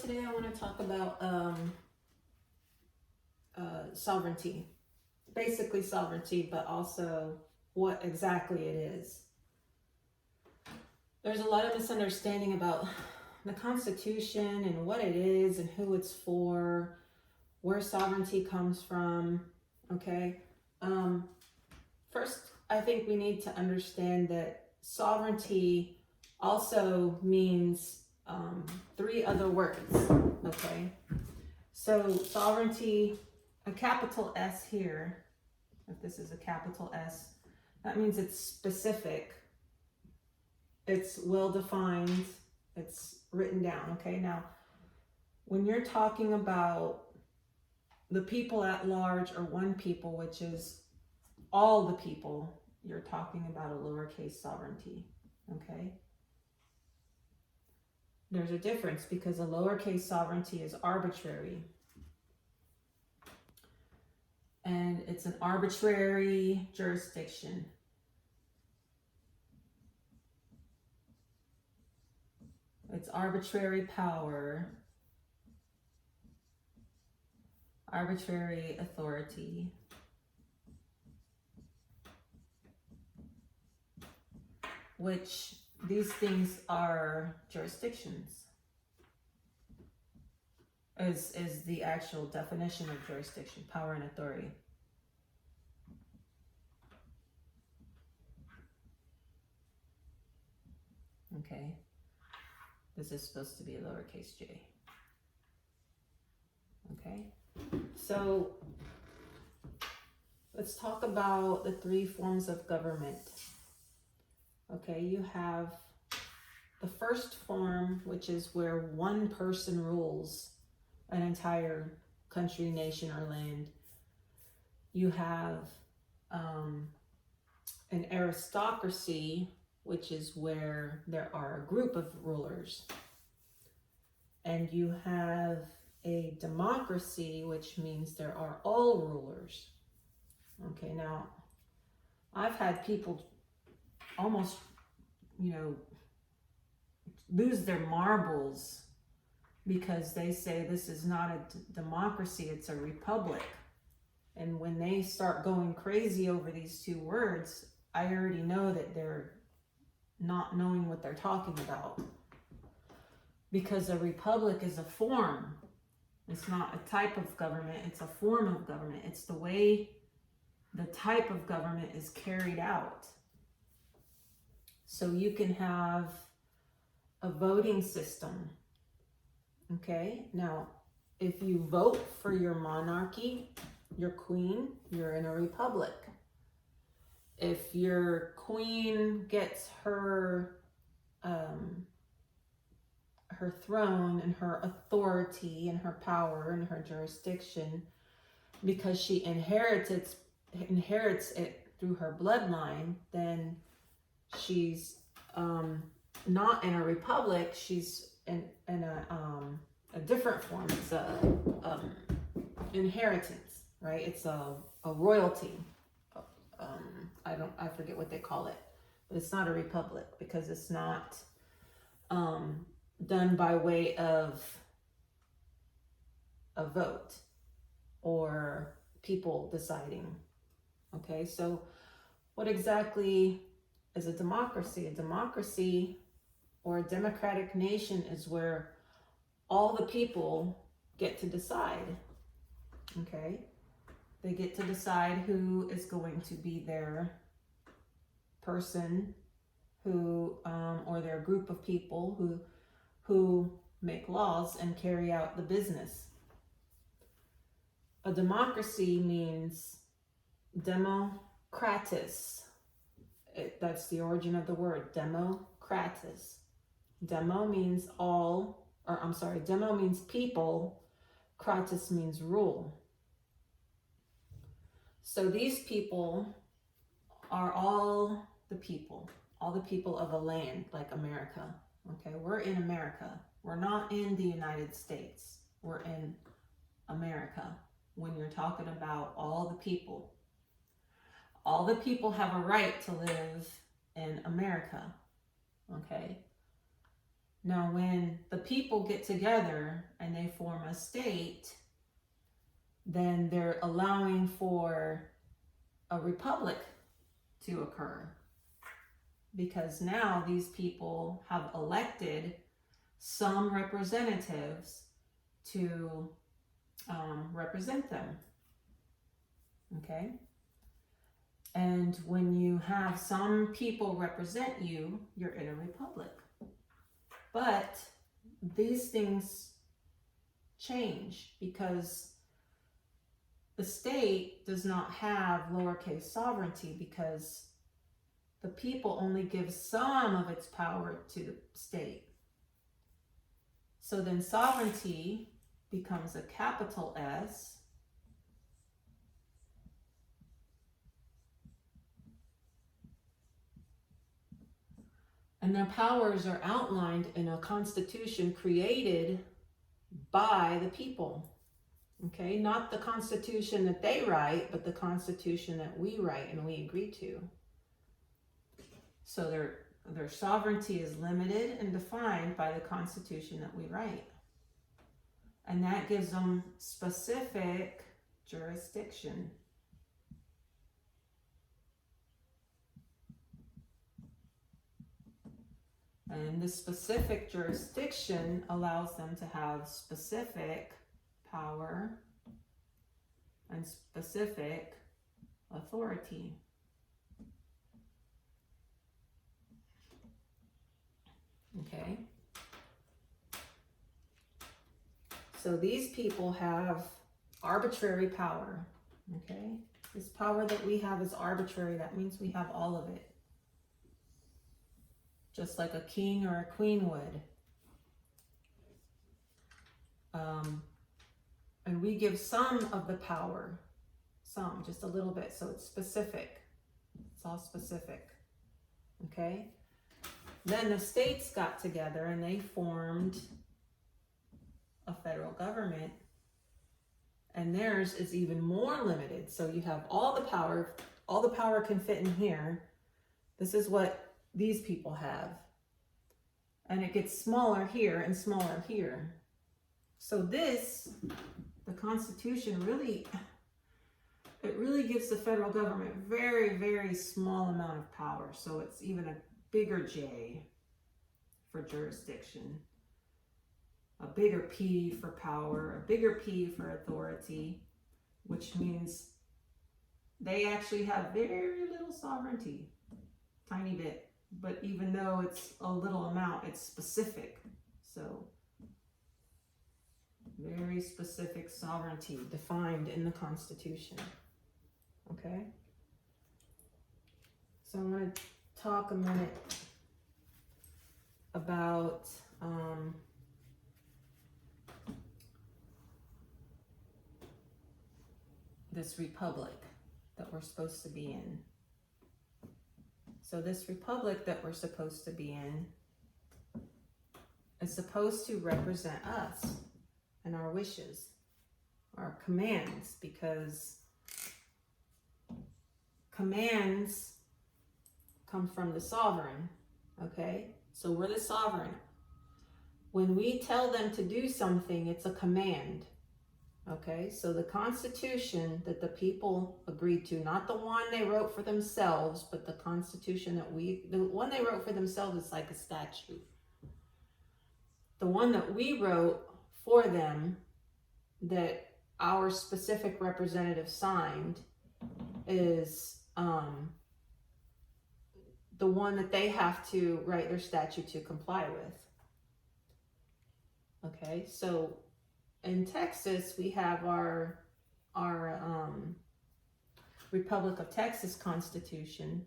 today I want to talk about sovereignty. Basically sovereignty, but also what exactly it is. There's a lot of misunderstanding about the Constitution and what it is and who it's for, where sovereignty comes from. Okay. First, I think we need to understand that sovereignty also means three other words. Okay. So sovereignty, a capital S here, if this is a capital S, that means it's specific, it's well defined, it's written down. Okay. Now, when you're talking about the people at large or one people, which is all the people, you're talking about a lowercase sovereignty. Okay. There's a difference because a lowercase sovereignty is arbitrary. And it's an arbitrary jurisdiction. It's arbitrary power, arbitrary authority. Which these things are jurisdictions. Is the actual definition of jurisdiction, power and authority. Okay. This is supposed to be a lowercase j. Okay. So let's talk about the three forms of government. Okay, you have the first form, which is where one person rules an entire country, nation, or land. You have an aristocracy, which is where there are a group of rulers. And you have a democracy, which means there are all rulers. Okay, now I've had people almost, lose their marbles because they say this is not a democracy, it's a republic. And when they start going crazy over these two words, I already know that they're not knowing what they're talking about. Because a republic is a form. It's not a type of government, it's a form of government. It's the way the type of government is carried out. So you can have a voting system. Okay, now if you vote for your monarchy, your queen, you're in a republic. If your queen gets her throne and her authority and her power and her jurisdiction because she inherits it through her bloodline, then she's not in a republic, she's in a different form. It's a inheritance, right? It's a royalty. I forget what they call it, but it's not a republic because it's not done by way of a vote or people deciding. Okay, so what exactly is a democracy? A democracy or a democratic nation is where all the people get to decide. Okay, they get to decide who is going to be their person, who or their group of people who make laws and carry out the business. A democracy means democratus. That's the origin of the word, democratus. Demo means demo means people, kratus means rule. So these people are all the people of a land like America. Okay, we're in America. We're not in the United States. We're in America. When you're talking about all the people have a right to live in America. Okay, Now, when the people get together and they form a state, then they're allowing for a republic to occur, because now these people have elected some representatives to represent them. Okay? And when you have some people represent you, you're in a republic. But these things change because the state does not have lowercase sovereignty, because the people only give some of its power to the state. So then sovereignty becomes a capital S, and their powers are outlined in a constitution created by the people. Okay, not the constitution that they write, but the constitution that we write and we agree to. So their sovereignty is limited and defined by the constitution that we write. And that gives them specific jurisdiction. And this specific jurisdiction allows them to have specific power and specific authority. Okay? So these people have arbitrary power. Okay? This power that we have is arbitrary. That means we have all of it. Just like a king or a queen would. And we give some of the power, just a little bit, so it's specific. It's all specific. Okay? Then the states got together and they formed a federal government, and theirs is even more limited. So you have all the power can fit in here. This is what these people have. And it gets smaller here and smaller here. So the Constitution really gives the federal government very, very small amount of power. So it's even a bigger J for jurisdiction, a bigger P for power, a bigger P for authority, which means they actually have very little sovereignty, tiny bit. But even though it's a little amount, it's specific. So very specific sovereignty defined in the Constitution. Okay? So I'm going to talk a minute about this republic that we're supposed to be in. So this republic that we're supposed to be in is supposed to represent us and our wishes, our commands, because commands come from the sovereign, okay? So we're the sovereign. When we tell them to do something, it's a command, okay? So the Constitution that the people agreed to, not the one they wrote for themselves, but the Constitution the one they wrote for themselves is like a statute. The one that we wrote for them, that our specific representative signed, is the one that they have to write their statute to comply with. Okay, so in Texas, we have our Republic of Texas Constitution.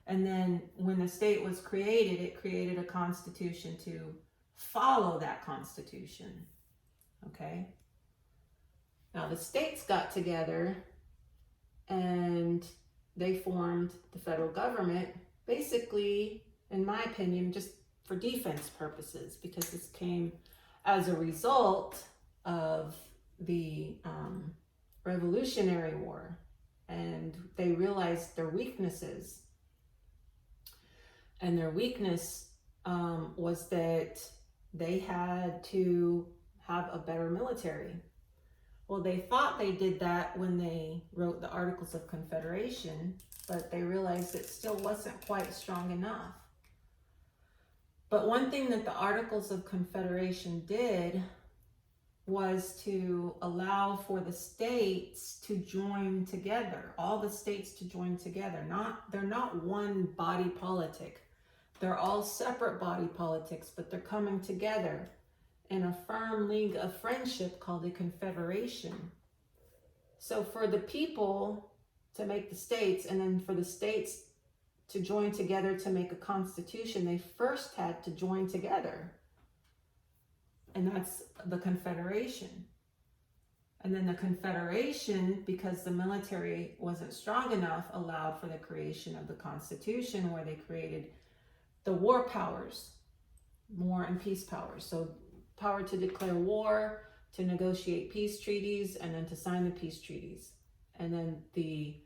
And then when the state was created, it created a constitution to follow that constitution. Okay? Now the states got together and they formed the federal government, basically, in my opinion, just for defense purposes, because this came as a result of the Revolutionary War, and they realized their weaknesses. And their weakness was that they had to have a better military. Well, they thought they did that when they wrote the Articles of Confederation, but they realized it still wasn't quite strong enough. But one thing that the Articles of Confederation did was to allow for the states to join together, all the states to join together. They're not one body politic. They're all separate body politics, but they're coming together in a firm league of friendship called a confederation. So for the people to make the states, and then for the states to join together to make a constitution, they first had to join together. And that's the confederation. And then the confederation, because the military wasn't strong enough, allowed for the creation of the Constitution, where they created the war powers, war and peace powers. So power to declare war, to negotiate peace treaties, and then to sign the peace treaties. And then the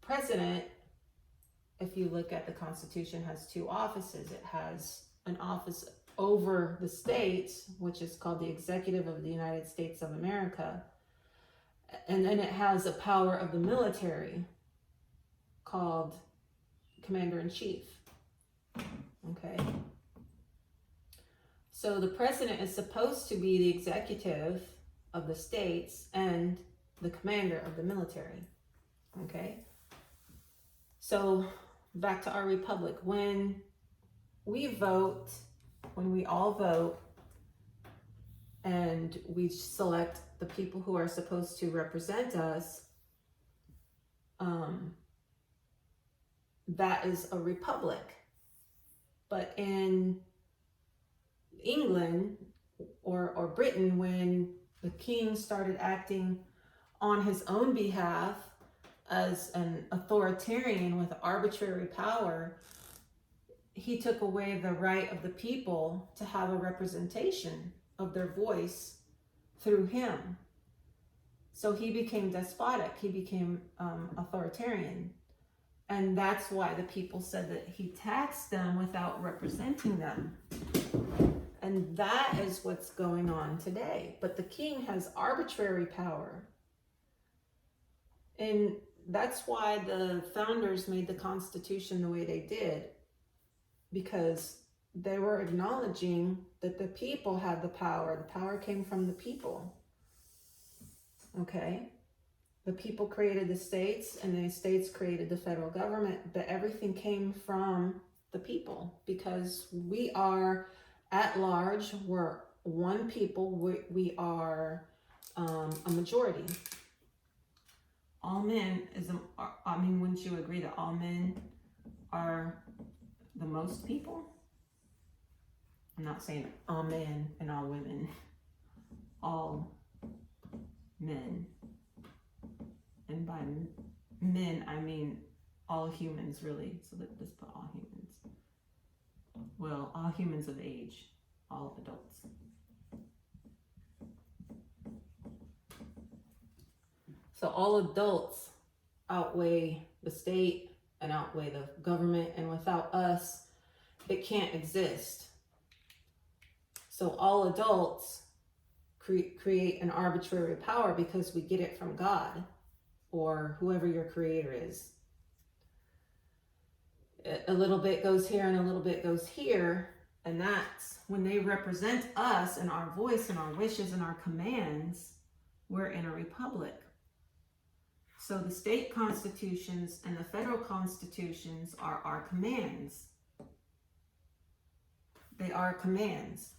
president, if you look at the Constitution, has two offices. It has an office over the states, which is called the Executive of the United States of America. And then it has a power of the military called Commander-in-Chief. Okay. So the president is supposed to be the executive of the states and the commander of the military. Okay. So back to our republic. When we all vote and we select the people who are supposed to represent us, that is a republic. But in England or Britain, when the king started acting on his own behalf as an authoritarian with arbitrary power, he took away the right of the people to have a representation of their voice through him. So he became despotic, he became authoritarian. And that's why the people said that he taxed them without representing them. And that is what's going on today. But the king has arbitrary power. And that's why the founders made the Constitution the way they did, because they were acknowledging that the people had the power. The power came from the people. Okay? The people created the states, and the states created the federal government, but everything came from the people, because we are at large, we're one people, we are a majority. All men wouldn't you agree that all men are the most people? I'm not saying all men and all women. All men. And by men, I mean all humans, really. So let's put all humans. Well, all humans of age, all adults. So all adults outweigh the state and outweigh the government, and without us, it can't exist. So all adults create an arbitrary power because we get it from God or whoever your creator is. A little bit goes here and a little bit goes here, and that's when they represent us and our voice and our wishes and our commands, we're in a republic. So the state constitutions and the federal constitutions are our commands. They are commands.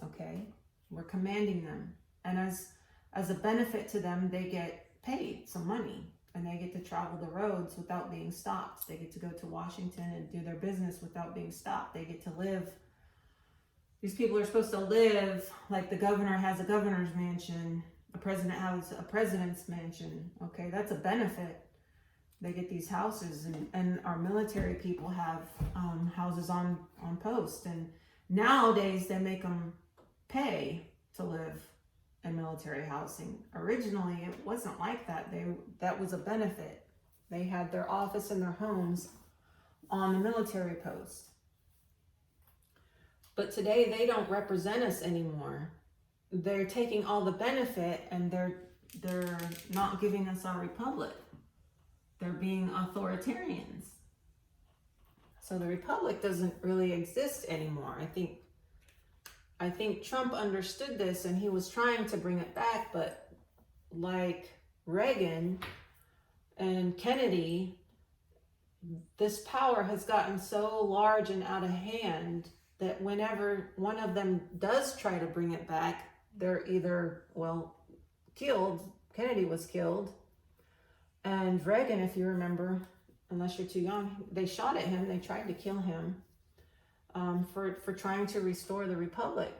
Okay? We're commanding them. And as a benefit to them, they get paid some money. And they get to travel the roads without being stopped. They get to go to Washington and do their business without being stopped. They get to live. These people are supposed to live like the governor has a governor's mansion. The president has a president's mansion. Okay, that's a benefit. They get these houses, and our military people have houses on post. And nowadays they make them pay to live in military housing. Originally, it wasn't like that. That was a benefit. They had their office and their homes on the military post. But today they don't represent us anymore. They're taking all the benefit and they're not giving us our republic. They're being authoritarians. So the republic doesn't really exist anymore. I think Trump understood this and he was trying to bring it back, but like Reagan and Kennedy, this power has gotten so large and out of hand that whenever one of them does try to bring it back, they're either, well, killed. Kennedy was killed. And Reagan, if you remember, unless you're too young, they shot at him. They tried to kill him for trying to restore the republic.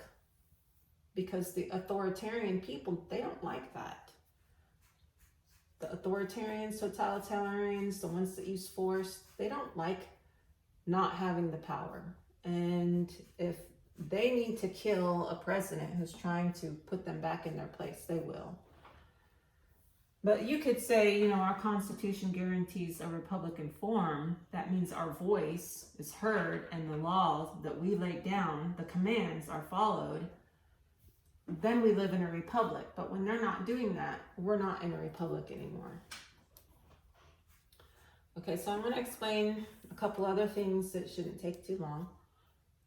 Because the authoritarian people, they don't like that. The authoritarians, totalitarians, the ones that use force, they don't like not having the power. And if they need to kill a president who's trying to put them back in their place, they will. But you could say, you know, our Constitution guarantees a Republican form. That means our voice is heard and the laws that we laid down, the commands are followed. Then we live in a republic. But when they're not doing that, we're not in a republic anymore. Okay, so I'm going to explain a couple other things that shouldn't take too long.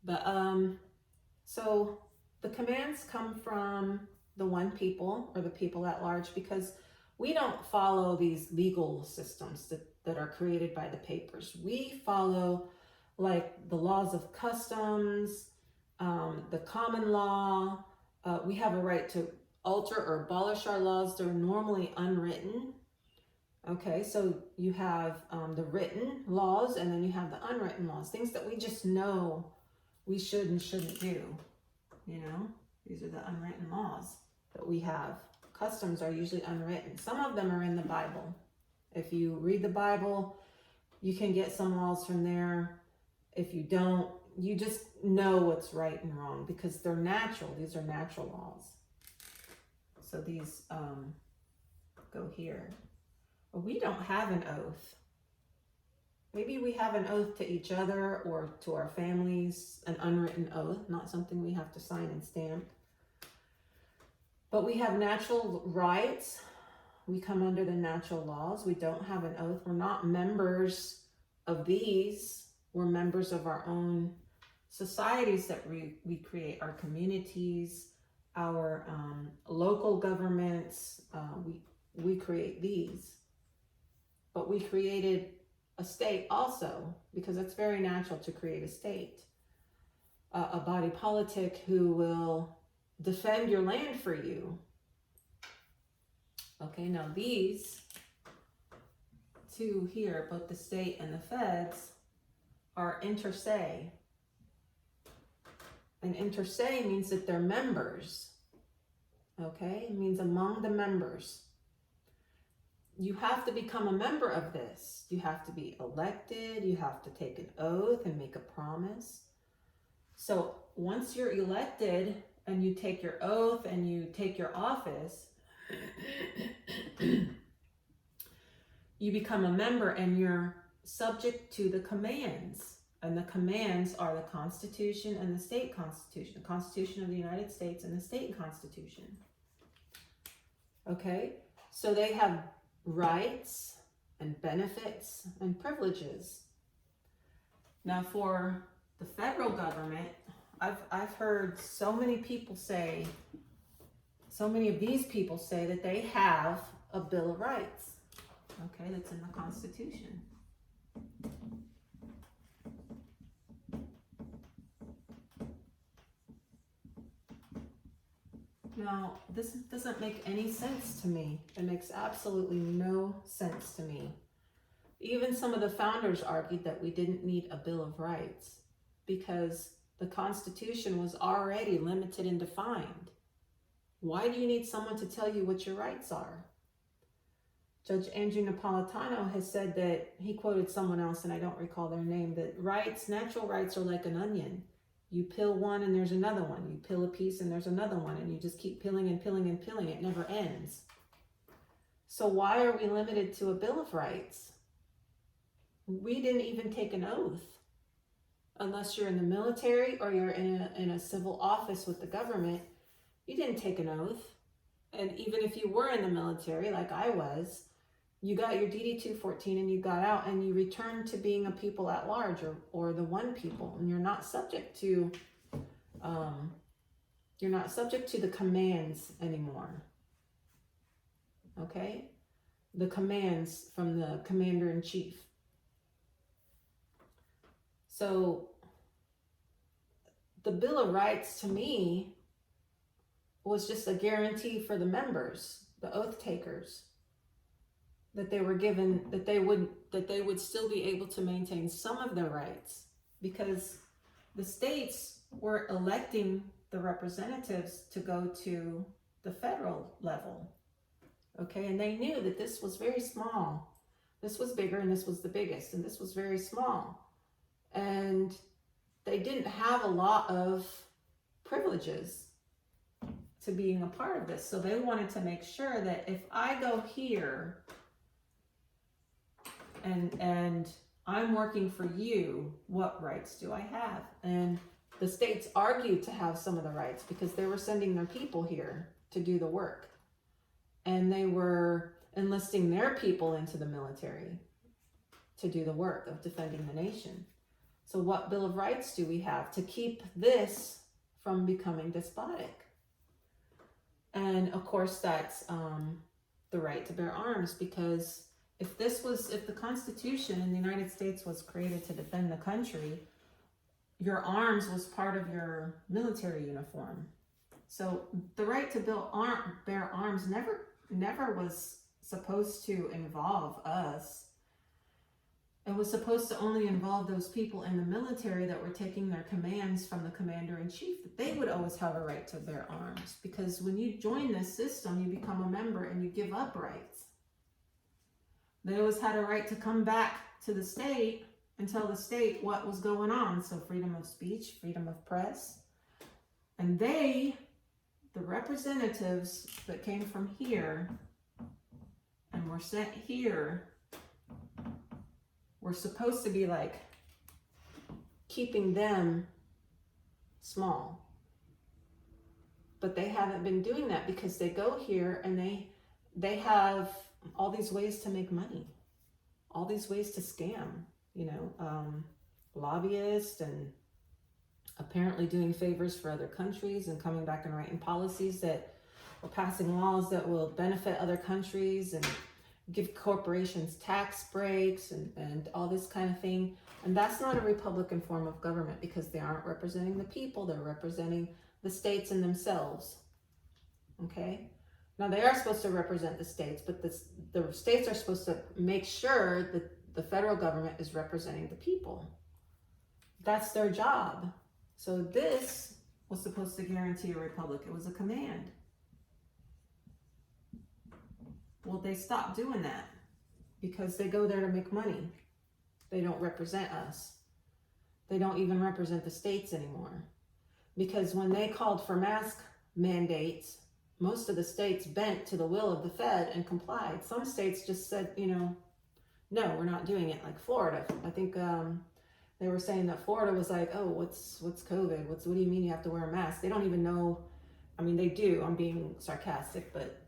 But so the commands come from the one people or the people at large, because we don't follow these legal systems that are created by the papers. We follow like the laws of customs, the common law. We have a right to alter or abolish our laws. They're normally unwritten. Okay, so you have the written laws and then you have the unwritten laws, things that we just know we should and shouldn't do. You know, these are the unwritten laws that we have. Customs are usually unwritten. Some of them are in the Bible. If you read the Bible, you can get some laws from there. If you don't, you just know what's right and wrong because they're natural. These are natural laws. So these go here. But we don't have an oath. Maybe we have an oath to each other or to our families, an unwritten oath, not something we have to sign and stamp. But we have natural rights. We come under the natural laws. We don't have an oath. We're not members of these. We're members of our own societies that we create, our communities, our local governments. We create these. But we created a state also, because it's very natural to create a state. A body politic who will defend your land for you. Okay, now these two here, both the state and the feds, are inter se. And inter se means that they're members. Okay, it means among the members. You have to become a member of this. You have to be elected. You have to take an oath and make a promise. So once you're elected and you take your oath and you take your office, you become a member and you're subject to the commands. And the commands are the Constitution and the state constitution. The Constitution of the United States and the state constitution. Okay? So they have rights and benefits and privileges. Now for the federal government, I've heard so many people say, so many of these people say that they have a Bill of Rights. Okay, that's in the Constitution. Now, this doesn't make any sense to me. It makes absolutely no sense to me. Even some of the founders argued that we didn't need a Bill of Rights because the Constitution was already limited and defined. Why do you need someone to tell you what your rights are? Judge Andrew Napolitano has said that, he quoted someone else, and I don't recall their name, that rights, natural rights are like an onion. You peel one and there's another one. You peel a piece and there's another one, and you just keep peeling and peeling and peeling. It never ends. So why are we limited to a Bill of Rights? We didn't even take an oath. unless you're in the military or you're in a civil office with the government, you didn't take an oath. And even if you were in the military, like I was, you got your DD-214 and you got out and you returned to being a people at large, or the one people, and you're not subject to the commands anymore. Okay? The commands from the commander-in-chief. So the Bill of Rights to me was just a guarantee for the members, the oath takers, that they were given, that they would still be able to maintain some of their rights, because the states were electing the representatives to go to the federal level. Okay, and they knew that this was very small. This was bigger and this was the biggest, and this was very small. And they didn't have a lot of privileges to being a part of this. So they wanted to make sure that if I go here and I'm working for you, what rights do I have? And the states argued to have some of the rights because they were sending their people here to do the work. And they were enlisting their people into the military to do the work of defending the nation. So what Bill of Rights do we have to keep this from becoming despotic? And of course, that's the right to bear arms, because if the Constitution in the United States was created to defend the country, your arms was part of your military uniform. So the right to bear arms never was supposed to involve us. It was supposed to only involve those people in the military that were taking their commands from the commander-in-chief, that they would always have a right to bear arms. Because when you join this system, you become a member and you give up rights. They always had a right to come back to the state and tell the state what was going on. So freedom of speech, freedom of press. And the representatives that came from here and were sent here, were supposed to be like keeping them small. But they haven't been doing that, because they go here and they have all these ways to make money, all these ways to scam, lobbyists, and apparently doing favors for other countries and coming back and writing policies that or passing laws that will benefit other countries and give corporations tax breaks and all this kind of thing. And that's not a Republican form of government, because they aren't representing the people, they're representing the states and themselves. Okay? Now they are supposed to represent the states, but the states are supposed to make sure that the federal government is representing the people. That's their job. So this was supposed to guarantee a republic. It was a command. Well, they stopped doing that because they go there to make money. They don't represent us. They don't even represent the states anymore. Because when they called for mask mandates, most of the states bent to the will of the Fed and complied. Some states just said, no, we're not doing it, like Florida. I think they were saying that Florida was like, oh, what's COVID? What do you mean you have to wear a mask? They don't even know. I mean, they do. I'm being sarcastic, but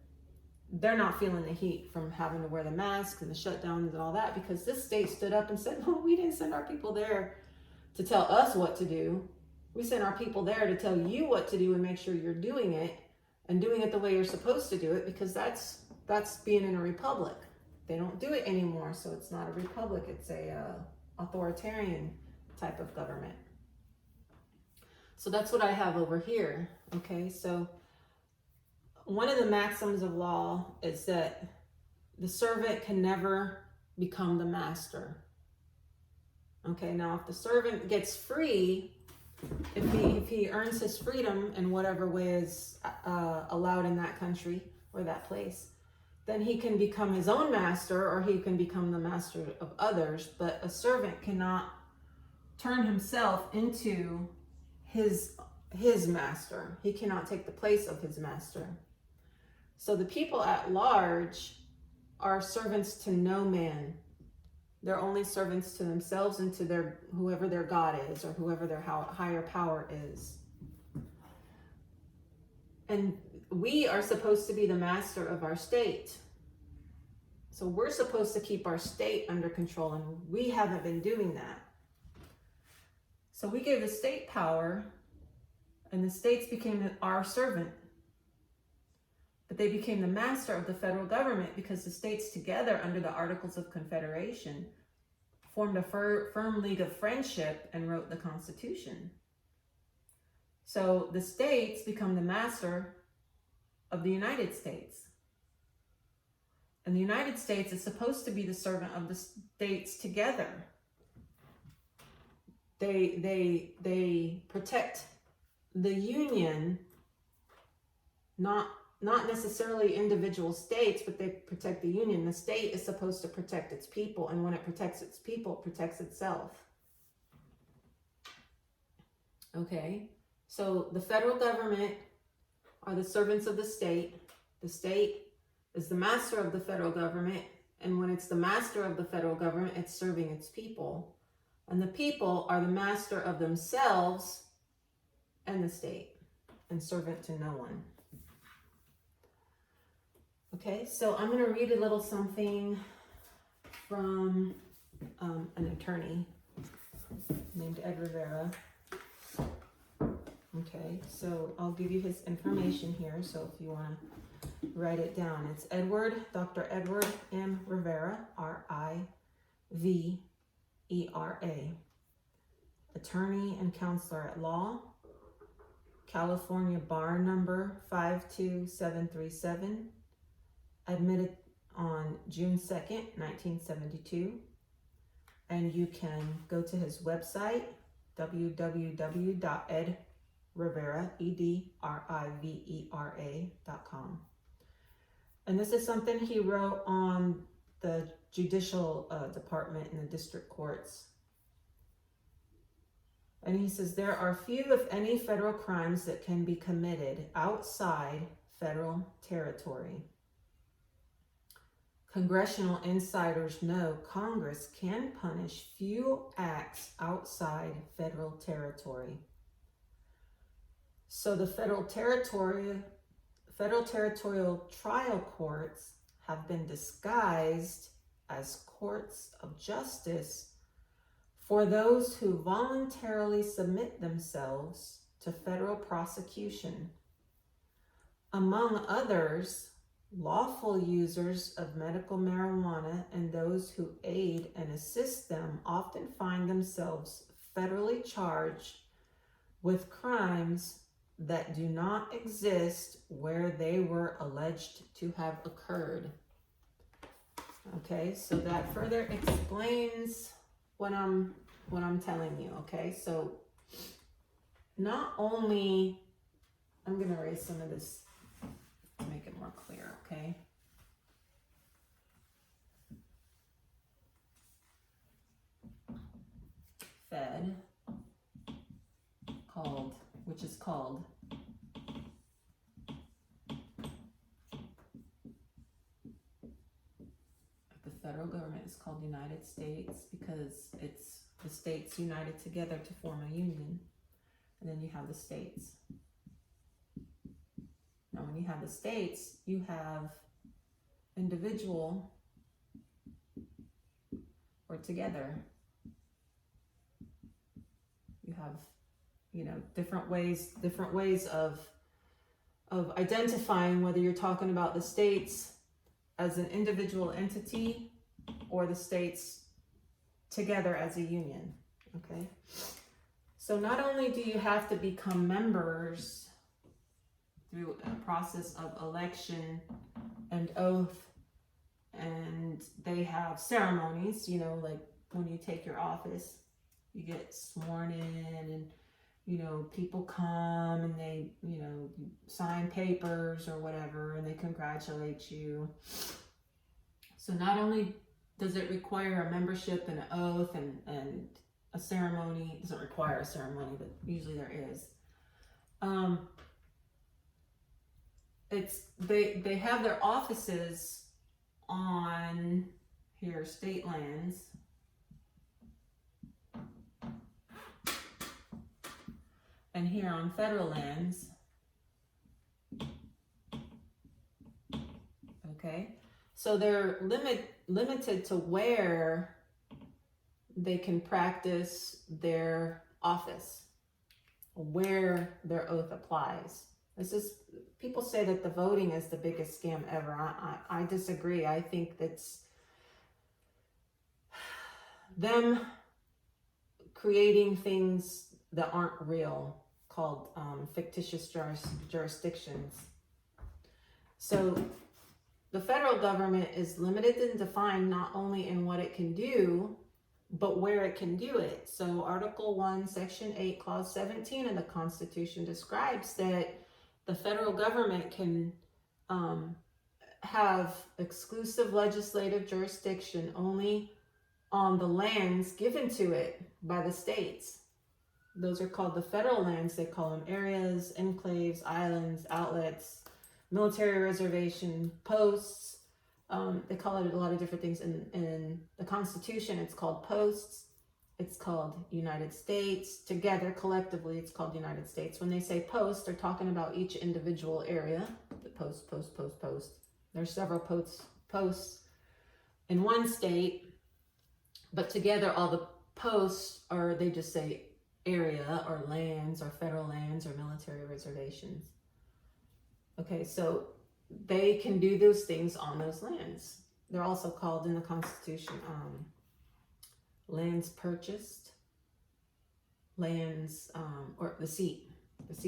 they're not feeling the heat from having to wear the masks and the shutdowns and all that, because this state stood up and said, well, we didn't send our people there to tell us what to do. We sent our people there to tell you what to do and make sure you're doing it and doing it the way you're supposed to do it, because that's being in a republic. They don't do it anymore, so it's not a republic. It's a authoritarian type of government. So that's what I have over here. Okay, so one of the maxims of law is that the servant can never become the master. Okay, now if the servant gets free, if he earns his freedom in whatever way is allowed in that country or that place, then he can become his own master, or he can become the master of others. But a servant cannot turn himself into his master. He cannot take the place of his master. So the people at large are servants to no man. They're only servants to themselves and to their whoever their God is or whoever their higher power is. And we are supposed to be the master of our state. So we're supposed to keep our state under control, and we haven't been doing that. So we gave the state power, and the states became our servant. But they became the master of the federal government because the states together under the Articles of Confederation formed a firm league of friendship and wrote the Constitution. So the states become the master of the United States. And the United States is supposed to be the servant of the states together. They protect the union, not necessarily individual states, but they protect the union. The state is supposed to protect its people, and when it protects its people, it protects itself. Okay, so the federal government are the servants of the state. The state is the master of the federal government, and when it's the master of the federal government, it's serving its people. And the people are the master of themselves and the state, and servant to no one. Okay, so I'm going to read a little something from an attorney named Ed Rivera. Okay, so I'll give you his information here, so if you want to write it down. It's Dr. Edward M. Rivera, R-I-V-E-R-A, attorney and counselor at law, California bar number 52737, admitted on June 2nd, 1972. And you can go to his website, www.edrivera.com. And this is something he wrote on the judicial department in the district courts. And he says, there are few, if any, federal crimes that can be committed outside federal territory. Congressional insiders know Congress can punish few acts outside federal territory. So the federal territorial trial courts have been disguised as courts of justice for those who voluntarily submit themselves to federal prosecution. Among others, lawful users of medical marijuana and those who aid and assist them often find themselves federally charged with crimes that do not exist where they were alleged to have occurred. Okay, so that further explains what I'm telling you. Okay, so not only, I'm going to erase some of this to make it more clear, okay? Fed called, which is called the federal government is called United States because it's the states united together to form a union, and then you have the states. Now, when you have the states, you have individual or together. You have, different ways of identifying whether you're talking about the states as an individual entity or the states together as a union. Okay. So not only do you have to become members through a process of election and oath, and they have ceremonies, like when you take your office, you get sworn in, and people come and they sign papers or whatever, and they congratulate you. So not only does it require a membership and an oath and a ceremony, it doesn't require a ceremony, but usually there is. They have their offices on state lands, and here on federal lands. Okay, so they're limited to where they can practice their office, where their oath applies. This is, people say that the voting is the biggest scam ever. I disagree. I think that's them creating things that aren't real, called fictitious jurisdictions. So the federal government is limited and defined not only in what it can do, but where it can do it. So Article 1, Section 8, Clause 17 of the Constitution describes that the federal government can have exclusive legislative jurisdiction only on the lands given to it by the states. Those are called the federal lands. They call them areas, enclaves, islands, outlets, military reservation, posts. They call it a lot of different things. In the Constitution, it's called posts. It's called United States. Together, collectively, it's called United States. When they say post, they're talking about each individual area. The post. There's several posts in one state, but together all the posts are, they just say area or lands or federal lands or military reservations. Okay, so they can do those things on those lands. They're also called in the Constitution lands purchased, lands, or the seat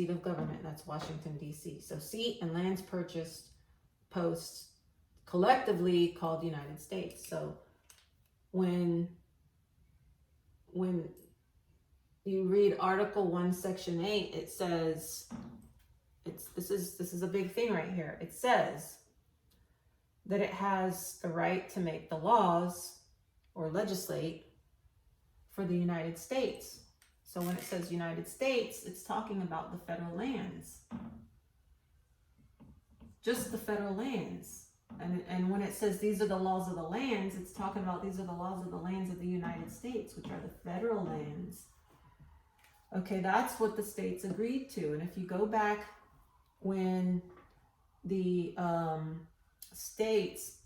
of government. That's Washington, D.C. So seat and lands purchased, posts, collectively called United States. So when you read Article 1, Section 8, it says, this is a big thing right here. It says that it has the right to make the laws or legislate for the United States. So when it says United States, it's talking about the federal lands. Just the federal lands. And when it says these are the laws of the lands, it's talking about these are the laws of the lands of the United States, which are the federal lands. Okay, that's what the states agreed to. And if you go back when the states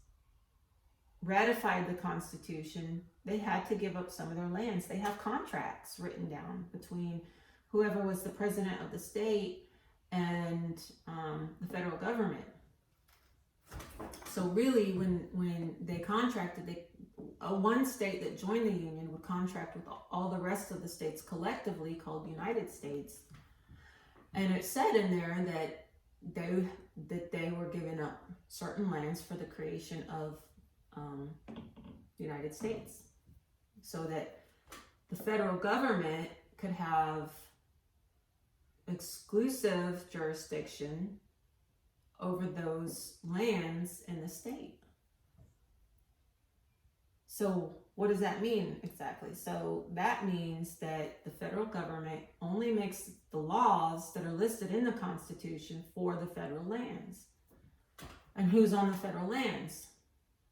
ratified the Constitution, they had to give up some of their lands. They have contracts written down between whoever was the president of the state and the federal government. So really, when they contracted, one state that joined the Union would contract with all the rest of the states collectively, called United States. And it said in there that they were giving up certain lands for the creation of the United States, so that the federal government could have exclusive jurisdiction over those lands in the state. So what does that mean exactly? So that means that the federal government only makes the laws that are listed in the Constitution for the federal lands. And who's on the federal lands?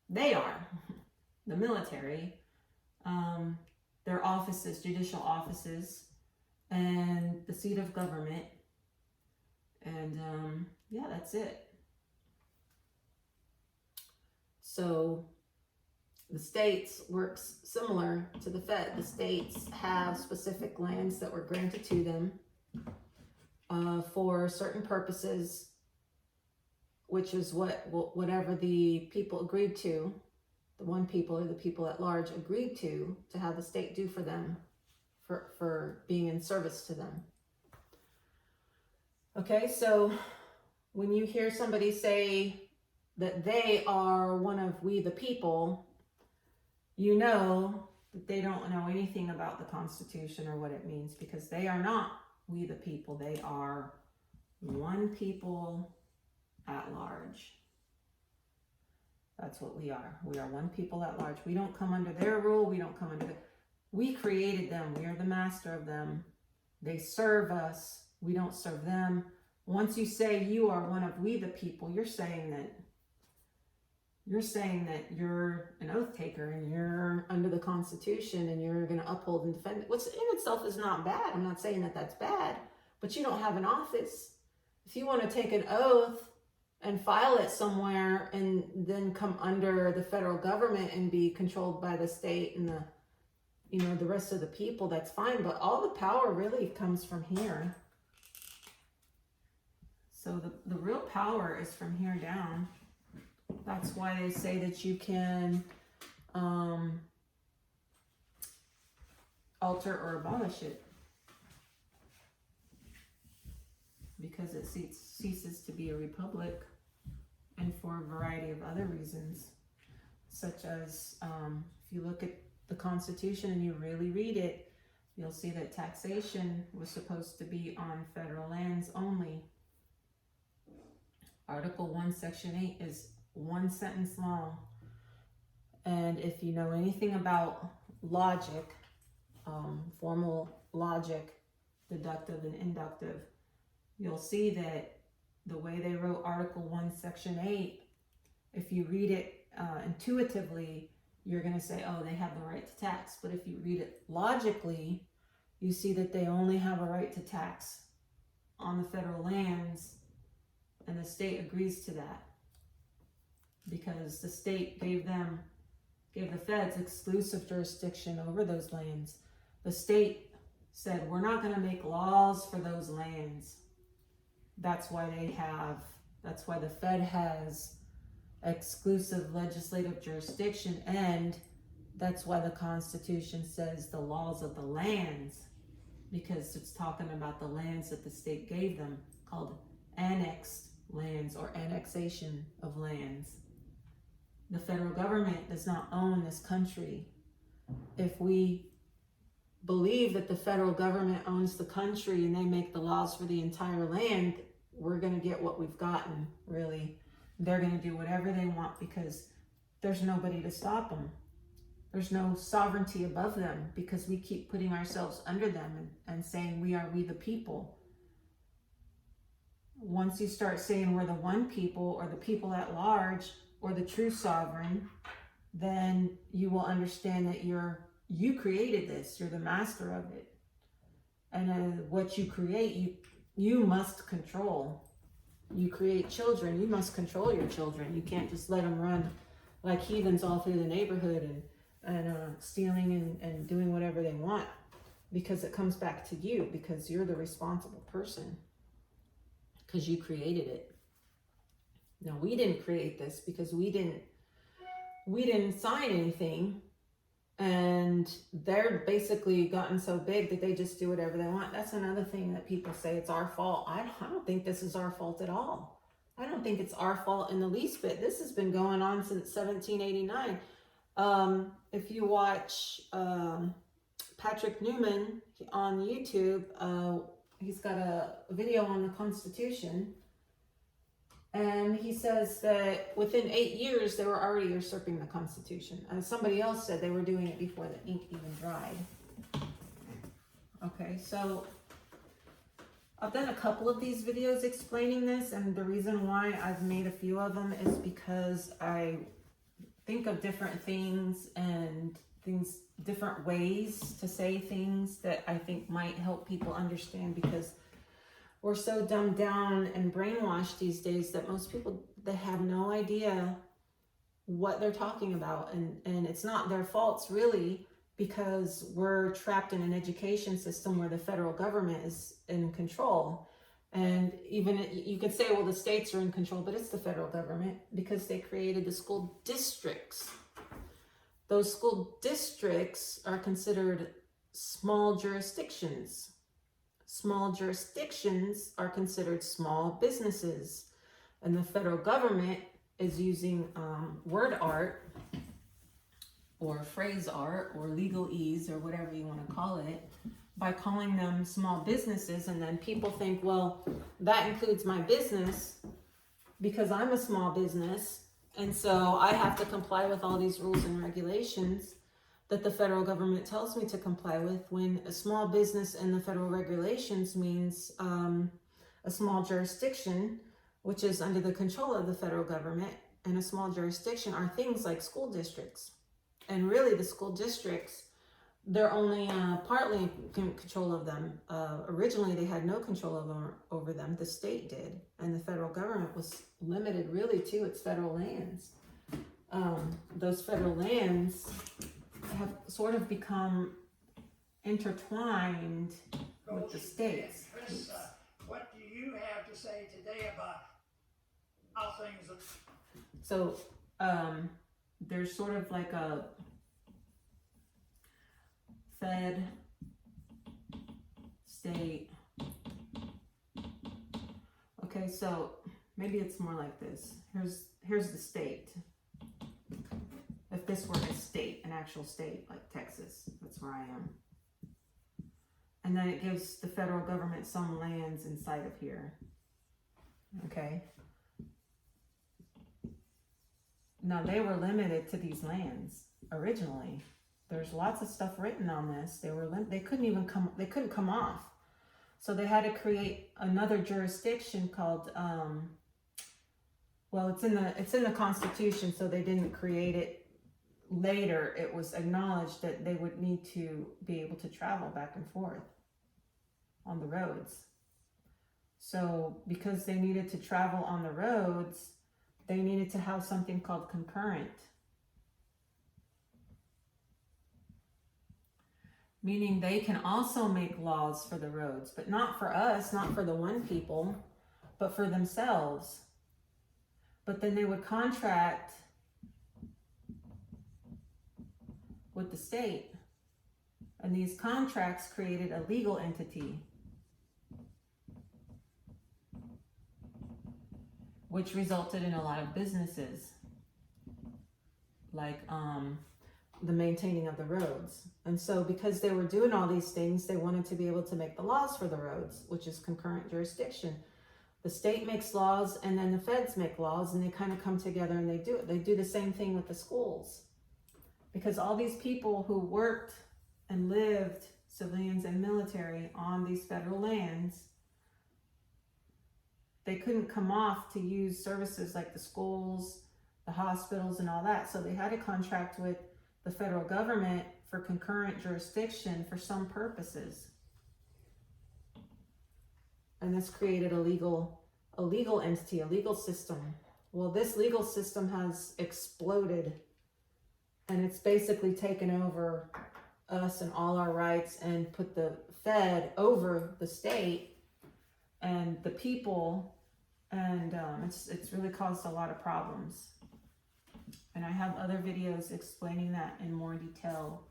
They are the military, their offices, judicial offices, and the seat of government. And yeah, that's it. So the states works similar to the Fed. The states have specific lands that were granted to them for certain purposes, which is whatever the people agreed to, the one people or the people at large agreed to have the state do for them, for being in service to them. Okay, so when you hear somebody say that they are one of we the people, you know that they don't know anything about the Constitution or what it means, because they are not we the people. They are one people at large. That's what we are. We are one people at large. We don't come under their rule. We don't come under we created them. We are the master of them. They serve us. We don't serve them. Once you say you are one of we the people, you're saying that you're an oath taker and you're under the Constitution and you're going to uphold and defend it, which in itself is not bad. I'm not saying that that's bad, but you don't have an office. If you want to take an oath and file it somewhere and then come under the federal government and be controlled by the state and the rest of the people, that's fine. But all the power really comes from here. So the real power is from here down. That's why they say that you can alter or abolish it, because it ceases to be a republic, and for a variety of other reasons, such as if you look at the Constitution and you really read it, you'll see that taxation was supposed to be on federal lands only. Article 1, Section 8 is one sentence long. And if you know anything about logic, formal logic, deductive and inductive, you'll see that the way they wrote Article 1, Section 8, if you read it intuitively, you're going to say, oh, they have the right to tax. But if you read it logically, you see that they only have a right to tax on the federal lands, and the state agrees to that because the state gave the feds exclusive jurisdiction over those lands. The state said, we're not going to make laws for those lands. That's why the Fed has exclusive legislative jurisdiction, and that's why the Constitution says the laws of the lands, because it's talking about the lands that the state gave them, called annexed lands or annexation of lands. The federal government does not own this country. If we believe that the federal government owns the country and they make the laws for the entire land, we're going to get what we've gotten, really. They're going to do whatever they want because there's nobody to stop them. There's no sovereignty above them because we keep putting ourselves under them and saying we are we the people. Once you start saying we're the one people or the people at large or the true sovereign, then you will understand that you created this. You're the master of it. And what you create, you must control. You create children, you must control your children. You can't just let them run like heathens all through the neighborhood and stealing and doing whatever they want, because it comes back to you, because you're the responsible person, because you created it. Now, we didn't create this because we didn't sign anything, and they're basically gotten so big that they just do whatever they want. That's another thing that people say it's our fault. I don't think this is our fault at all. I don't think it's our fault in the least bit. This has been going on since 1789. If you watch Patrick Newman on YouTube, he's got a video on the Constitution, and he says that within 8 years they were already usurping the Constitution. Somebody else said they were doing it before the ink even dried. Okay, so I've done a couple of these videos explaining this, and the reason why I've made a few of them is because I think of different things and different ways to say things that I think might help people understand, because we're so dumbed down and brainwashed these days that most people, they have no idea what they're talking about. And it's not their faults, really, because we're trapped in an education system where the federal government is in control. And even you could say, well, the states are in control, but it's the federal government because they created the school districts. Those school districts are considered small jurisdictions. Small jurisdictions are considered small businesses. And the federal government is using word art or phrase art or legalese or whatever you want to call it, by calling them small businesses. And then people think, well, that includes my business because I'm a small business. And so I have to comply with all these rules and regulations that the federal government tells me to comply with, when a small business in the federal regulations means a small jurisdiction, which is under the control of the federal government. And a small jurisdiction are things like school districts. And really the school districts they're only partly in control of them. Originally, they had no control over them. The state did, and the federal government was limited really to its federal lands. Those federal lands have sort of become intertwined with the states. Chris, what do you have to say today about how things are? So there's sort of like a Fed, state. Okay, so maybe it's more like this. Here's the state. If this were a state, an actual state like Texas, that's where I am. And then it gives the federal government some lands inside of here. Okay. Now they were limited to these lands originally. There's lots of stuff written on this. They couldn't come off. So they had to create another jurisdiction called well, it's in the Constitution, so they didn't create it later. It was acknowledged that they would need to be able to travel back and forth on the roads. So because they needed to travel on the roads, they needed to have something called concurrent. Meaning they can also make laws for the roads, but not for us, not for the one people, but for themselves. But then they would contract with the state. And these contracts created a legal entity, which resulted in a lot of businesses, like the maintaining of the roads. And so because they were doing all these things, they wanted to be able to make the laws for the roads, which is concurrent jurisdiction. The state makes laws and then the feds make laws, and they kind of come together and they do it. They do the same thing with the schools. Because all these people who worked and lived, civilians and military, on these federal lands, they couldn't come off to use services like the schools, the hospitals, and all that. So they had to contract with the federal government for concurrent jurisdiction for some purposes. And this created a legal entity, a legal system. Well, this legal system has exploded, and it's basically taken over us and all our rights and put the Fed over the state and the people, and it's really caused a lot of problems. And I have other videos explaining that in more detail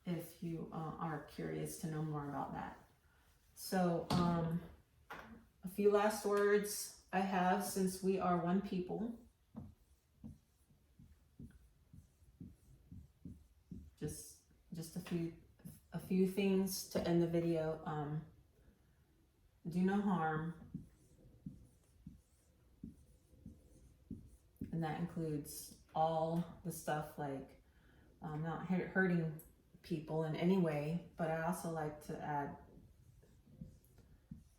if you are curious to know more about that. So a few last words I have, since we are one people. Just a few things to end the video. Do no harm. And that includes all the stuff like not hurting people in any way, but I also like to add,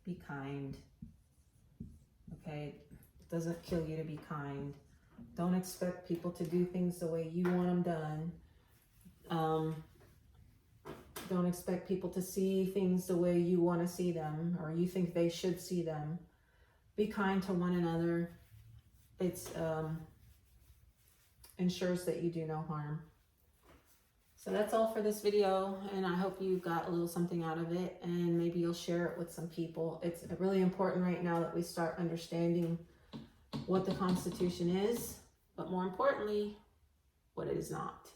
be kind. Okay, it doesn't kill you to be kind. Don't expect people to do things the way you want them done. Don't expect people to see things the way you want to see them or you think they should see them. Be kind to one another. It's ensures that you do no harm. So that's all for this video, and I hope you got a little something out of it, and maybe you'll share it with some people. It's really important right now that we start understanding what the Constitution is, but more importantly, what it is not.